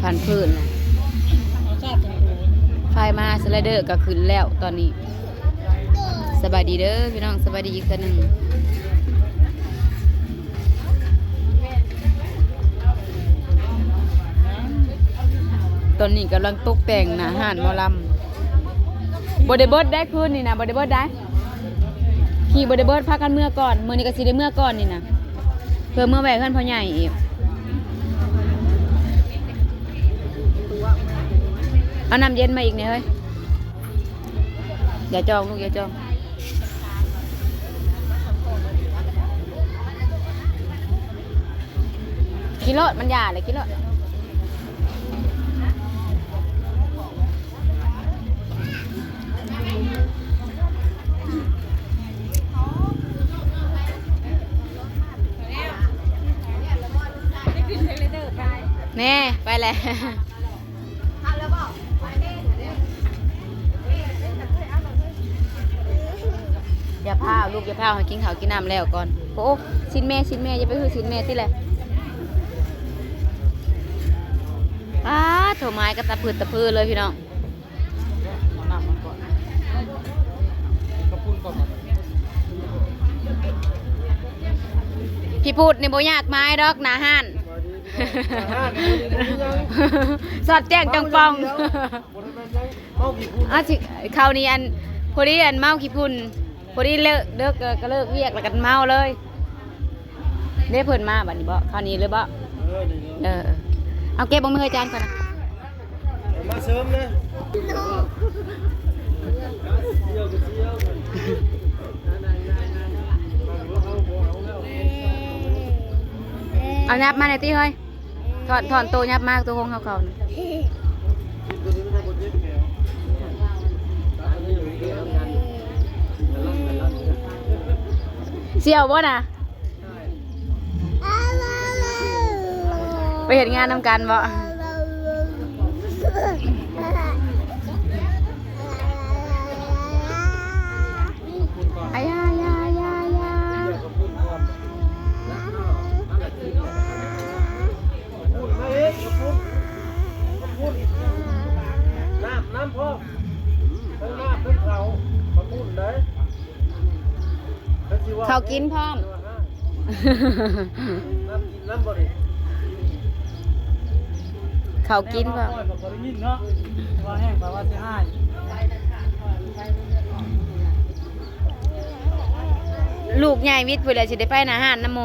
พันพื้นไฟมาสไลเดอร์ก็ขึ้นแล้วตอนนี้สบายดีเด้อพี่น้องสบายดีอีกคนหนึ่งตอนนี้กำลังตกแต่งนะห้านหมอลำบอดเบิร์ดได้คืนนี่นะบอดเบิร์ดได้ขี่บอดเบิร์ดพักกันเมื่อก่อนมื่อนี้ก็สิได้เมื่อก่อนนี่นะเพื่อเมื่อแหวกขึ้นพ่อใหญ่อีกเอาน้ำเย็นมาอีกเนี่ยเฮ้ยอย่าจองลูกอย่าจองกิโลมันยาเลยกิโลแน่ไปเลยอย่าพาลูกอย่าพาให้กินข้าวกินน้ำแล้วก่อนโอ้ชิ้นแม่อย่าไปคือชิ้นแม่ที่แหละโถไม้ก็ตะพือเลยพี่น้องพี่พูดในโบยากไม้ดอกหนาห้านสอดแจ้งจังปองเขานี่อันพอดีอันเมาขี้พุ่นพอดีเลิกก็เลิกเวียกแล้วกันเมาเลยได้เพิ่นมาบัดนี้บ่คราวนี้เลยบ่เอาเก็บบ่มือจานก่อนนะมาเสริมนะเอายับมาในที่เฮ้ยถอนตัวยับมากตัวคงเขาเสี่ยวบ่นะไปเห็นงานทำกันบ่น้ำพ่อทั้งน้ำทั้งเขามาพูดได้เขากินพร้อมน้ำบริเขากินพร้อมว่าแห้งแปลว่าจะให้ลูกใหญ่วิทย์เวลาสิได้ไปอาหารน้ำโม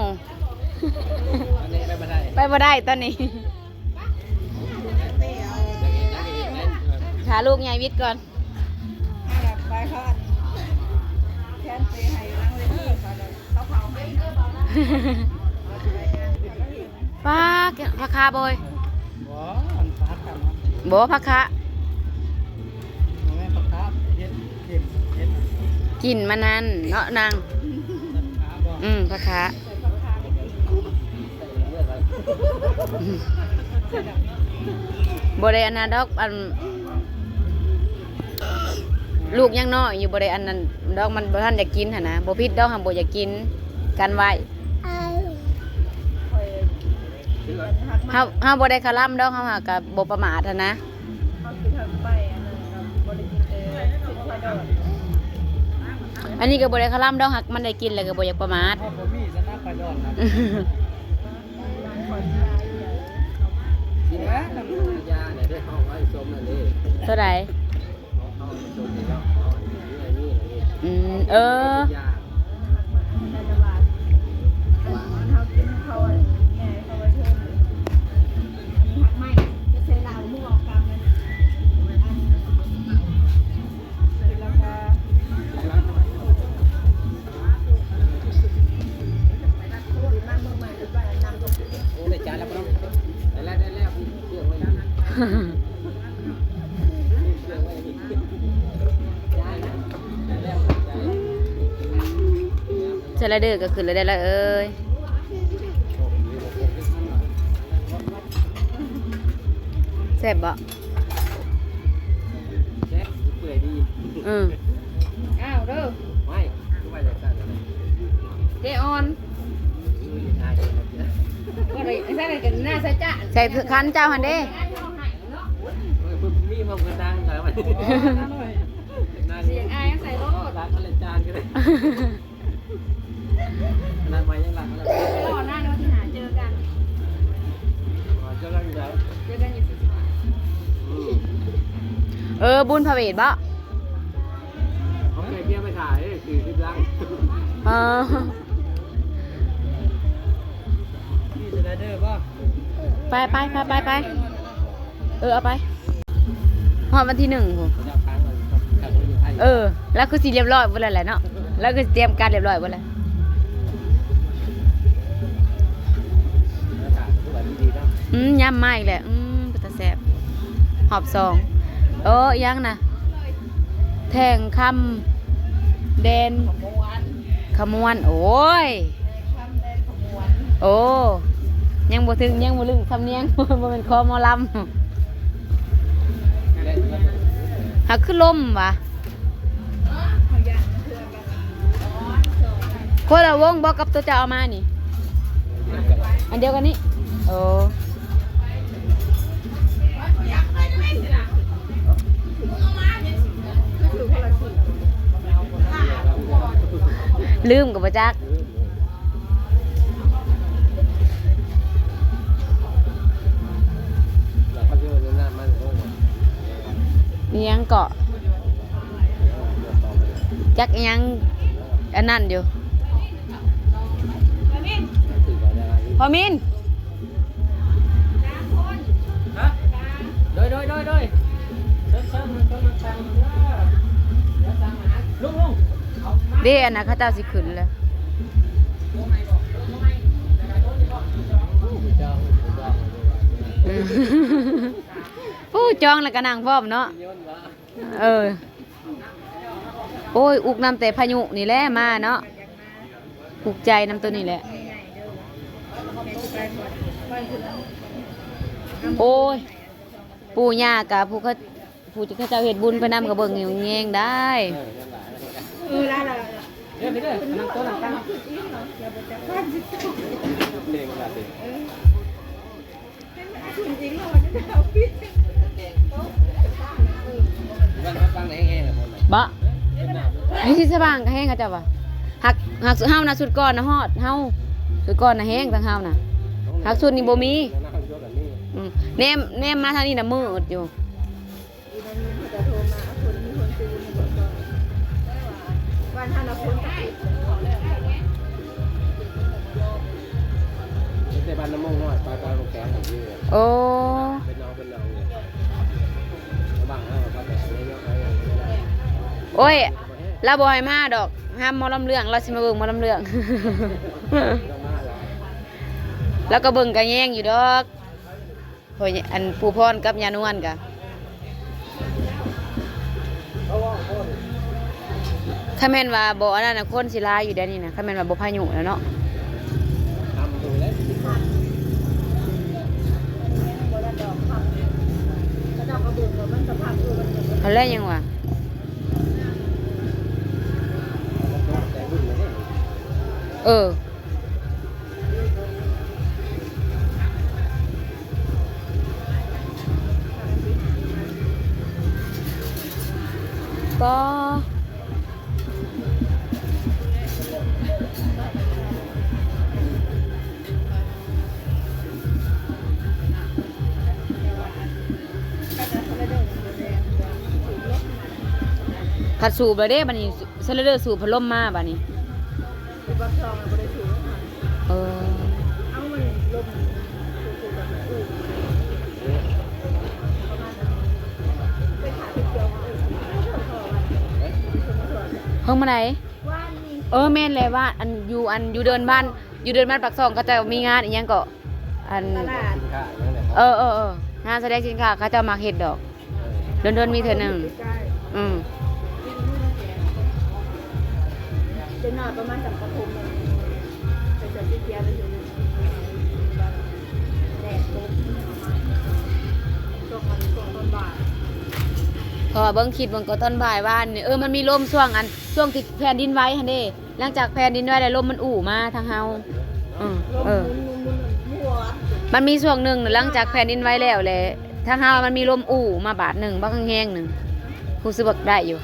ไปบ่ได้ตอนนี้หาลูกใหญ่วิทย์ก่อนป้าพักคาบอยบ่พักคากินมานั้นเนาะนางพักคาบ่ได้อันนั้นดอกอันลูกยังน้อยอยู่บ่ได้อันนั้นดอกมันบ่ทันอยากกินหั่นนะบ่ผิดดอกหั่นบ่อยากกินกันไว้เฮาบ่ได้คาร่ำดอกเฮาหาก็บ่ประมาทหั่นนะอันนี้ก็บ่ได้คาร่ำดอกหักมันได้กินแล้วก็บ่อยากประมาทเท่าไหร่สไลเดอร์ก็ขึ้นเลยได้แล้วเอ้ยแซ่บบ่แซ่บเปื่อยดีอ้าวเด้อไม่จะสั่งอะไรเจออนก็เลยใส่กันหน้าใส่จ้าใส่คันเจ้าหันเด้ มกันดังแต่ว่าเสียงอายใส่รถรักอะไรจานกันเลยนานไปยังรักอะไรก่อนหน้านี้ที่หาเจอกันเจอกันอยู่แล้วเจอกันอยู่สิบุญพระเวทบ่เขาเคยเบี้ยไปถ่ายคือคลิปลังนี่สไลเดอร์ป่ะไปเอาไปหอดวันที่1ผมแล้วคือสิเรียบร้อยหมดแล้วแหละเนาะแล้วคือเตรียมการเรียบร้อยหมดแล้วย่ำมาอีกแหละเป็นตาแซ่บหอบ2ยังนะแทงคำแดนขมวนโอ้ยโอ้ยังบ่ถึงยังบ่ลึงคำเนียงบ่เป็นคอหมอลำหักขึ้นลมวะคนละวงบอกกับตัวจะเอามานี่อันเดียวกันนี่โอ้ลืมกับประจักษ์ยังเกาะจักยังอันนั่นอยู่พอมินโดยลุงเดี๋ยวนะข้าเจ้าสิขึ้นแล้วผู้จองแล้วก็นั่งพร้อมเนาะโอ้ยอุกนำแต่พายุนี่แหละมาเนาะอุกใจนำตัวนี่แหละโอ้ยปู่ย่ากับผู้ที่เขาเจ้าเฮ็ดบุญไปนำกับเบิ่งอยู่แยงได้บะนี่ที่สว่างก็แห้งเขาจะวะหักสุดเฮานะสุดก่อนนะฮอดเฮาสุดก่อนนะแห้งทางเฮานะหักสุดนี่บ่มีแนมมาทางนี้นะมืดอยู่บ้านน้ำมงน้อยปลาลงแกงของพี่โอ้เป็นน้องเลยบ้างแต่เยอะโอ้ยเราบ่ให้มาดอกห้ามมอลำเรื่องเราสิมาเบิ่งมอลำเรื่องแล้วก็เบิ่งกันแย่งอยู่ดอกโอ้ยอันปู่พรกับยานวลกะข้าแม่นว่าบ่อันนั้นน่ะคนสิลายอยู่เดี๋ยวนี้นะข้าแม่นว่าบ่พายุแล้วเนาะอะไรยังวะก็ขัดสูบเลยเด้บัดนี้เซเลเดอร์สูบพัดลมมาบัดนี้เพิ่งมาไหนแม่นเลยว่าอันอยู่เดินบ้านปากซองก็จะมีงานอีกอย่างก็อันงานแสดงสินค้าเขาจะมาเฮ็ดดอกเดินมีเธอหนึ่งจะนอนประมาณ3 กระทงเลยจะเจอที่เทียบเลยแดดตกช่วงต้นบ่ายพอเบิ้งคิดเบิ้งก็ต้นบ่ายว่านนี่มันมีลมช่วงที่แผ่นดินไหวหั่นเด้หลังจากแผ่นดินไหวแล้วลมมันอู่มาทางเฮามันมีช่วงหนึ่งหลังจากแผ่นดินไหวแล้วแหละ ถ้าหาว่ามันมีลมอู่มาบาทหนึ่งบ้างแห้งๆหนึ่งผู้ซื้อบักได้อยู่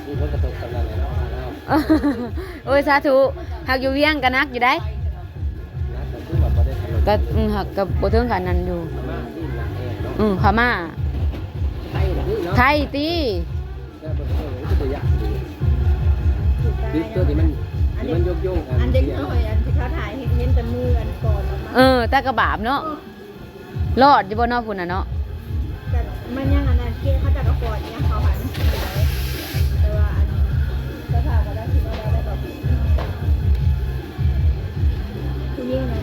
มีคนกระตุกกำลังเลยเนาะแล้ว โอ้ยสาธุหักอยู่เวียงกันนักอยู่ได้ นะแต่คือแบบบ่ได้ถล่ม ก็หักกับโบเทิงขันนั้นอยู่ มาที่หลังเองเนาะ พม่า ไทยนี่เนาะ ไทยตี แล้วบ่ได้เลยตัวอย่างดีดิตัวที่มันโยกๆ อันเด็กน้อยอันที่เขาถ่ายเห็นแต่มืออันก่อนออกมา แต่กระบาบเนาะรอดอยู่บนนอกพุ่นน่ะเนาะ แต่มันยังอันนั้นเกี้เขาจะกระปอดเนี่ยเขาหันแต่ว่าอันสภาพก็ได้ที่ว่าได้แบบผู้หญิงเนี่ย